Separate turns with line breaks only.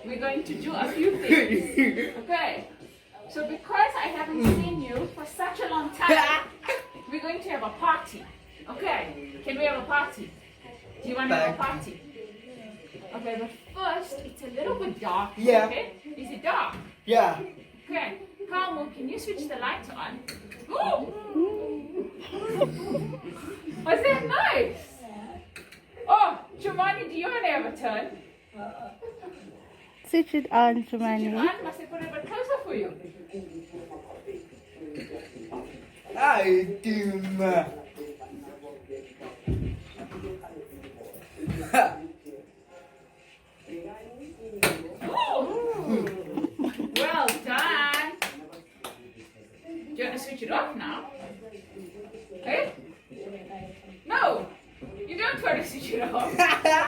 we're going to do a few things. Okay. So because I haven't seen you for such a long time, we're going to have a party. Okay. Can we have a party? Do you want to have a party? Okay, but first, it's a little bit dark.
Yeah.
Okay? Is it dark?
Yeah.
Okay. Carl, can you switch the lights on? Ooh. Was that nice? Oh, Jomani, do you want to have a turn?
Switch it on,
Switch it
Jomani.
on. Must I put it a bit closer for you?
I do.
Well done. Do you want to switch it off now? Hey? No, you don't want to switch it off.